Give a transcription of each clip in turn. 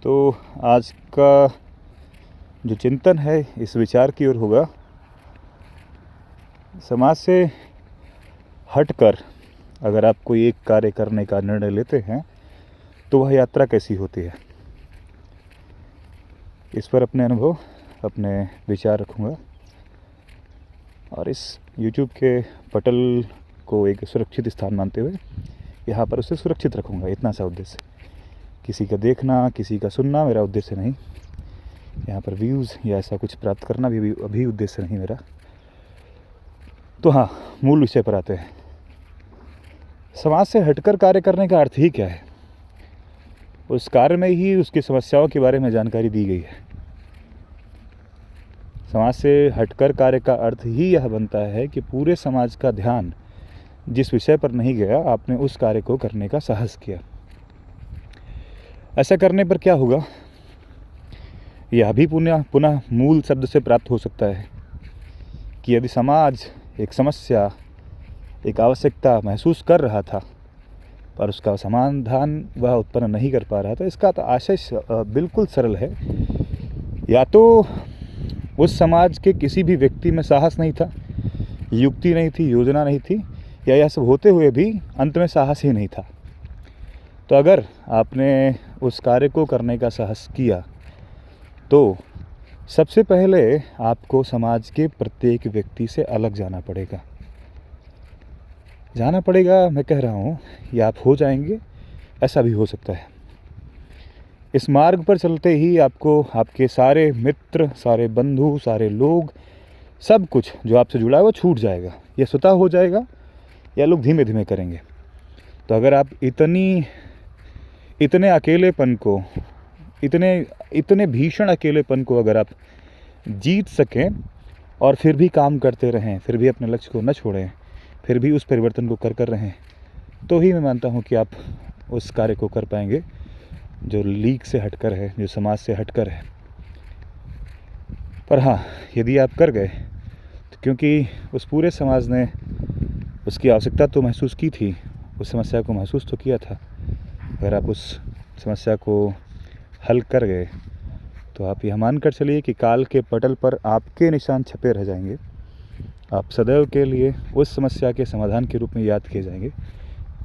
तो आज का जो चिंतन है इस विचार की ओर होगा, समाज से हटकर अगर आप कोई एक कार्य करने का निर्णय लेते हैं तो वह यात्रा कैसी होती है। इस पर अपने अनुभव, अपने विचार रखूँगा और इस YouTube के पटल को एक सुरक्षित स्थान मानते हुए यहाँ पर उसे सुरक्षित रखूँगा। इतना सा उद्देश्य, किसी का देखना, किसी का सुनना मेरा उद्देश्य नहीं। यहाँ पर व्यूज़ या ऐसा कुछ प्राप्त करना भी अभी उद्देश्य नहीं मेरा। तो हाँ, मूल विषय पर आते हैं। समाज से हटकर कार्य करने का अर्थ ही क्या है? उस कार्य में ही उसकी समस्याओं के बारे में जानकारी दी गई है। समाज से हटकर कार्य का अर्थ ही यह बनता है कि पूरे समाज का ध्यान जिस विषय पर नहीं गया, आपने उस कार्य को करने का साहस किया। ऐसा करने पर क्या होगा, यह भी पुनः मूल शब्द से प्राप्त हो सकता है कि यदि समाज एक समस्या, एक आवश्यकता महसूस कर रहा था पर उसका समाधान वह उत्पन्न नहीं कर पा रहा था, इसका तो आशय बिल्कुल सरल है। या तो उस समाज के किसी भी व्यक्ति में साहस नहीं था, युक्ति नहीं थी, योजना नहीं थी, या यह सब होते हुए भी अंत में साहस ही नहीं था। तो अगर आपने उस कार्य को करने का साहस किया तो सबसे पहले आपको समाज के प्रत्येक व्यक्ति से अलग जाना पड़ेगा। मैं कह रहा हूँ, या आप हो जाएंगे, ऐसा भी हो सकता है। इस मार्ग पर चलते ही आपको आपके सारे मित्र, सारे बंधु, सारे लोग, सब कुछ जो आपसे जुड़ा है वो छूट जाएगा, या स्वतः हो जाएगा, या लोग धीमे धीमे करेंगे। तो अगर आप इतने अकेलेपन को, इतने भीषण अकेलेपन को अगर आप जीत सकें और फिर भी काम करते रहें, फिर भी अपने लक्ष्य को न छोड़ें, फिर भी उस परिवर्तन को कर रहें, तो ही मैं मानता हूँ कि आप उस कार्य को कर पाएंगे जो लीग से हटकर है, जो समाज से हटकर है। पर हाँ, यदि आप कर गए तो क्योंकि उस पूरे समाज ने उसकी आवश्यकता तो महसूस की थी, उस समस्या को महसूस तो किया था। अगर आप उस समस्या को हल कर गए तो आप यह मानकर चलिए कि काल के पटल पर आपके निशान छपे रह जाएंगे। आप सदैव के लिए उस समस्या के समाधान के रूप में याद किए जाएंगे,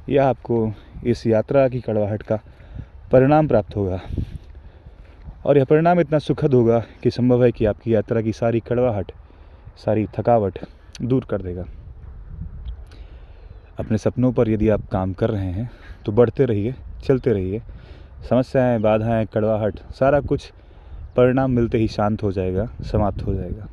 या आपको इस यात्रा की कड़वाहट का परिणाम प्राप्त होगा। और यह परिणाम इतना सुखद होगा कि संभव है कि आपकी यात्रा की सारी कड़वाहट, सारी थकावट दूर कर देगा। अपने सपनों पर यदि आप काम कर रहे हैं तो बढ़ते रहिए, चलते रहिए। समस्याएं, बाधाएं, कड़वाहट, सारा कुछ परिणाम मिलते ही शांत हो जाएगा, समाप्त हो जाएगा।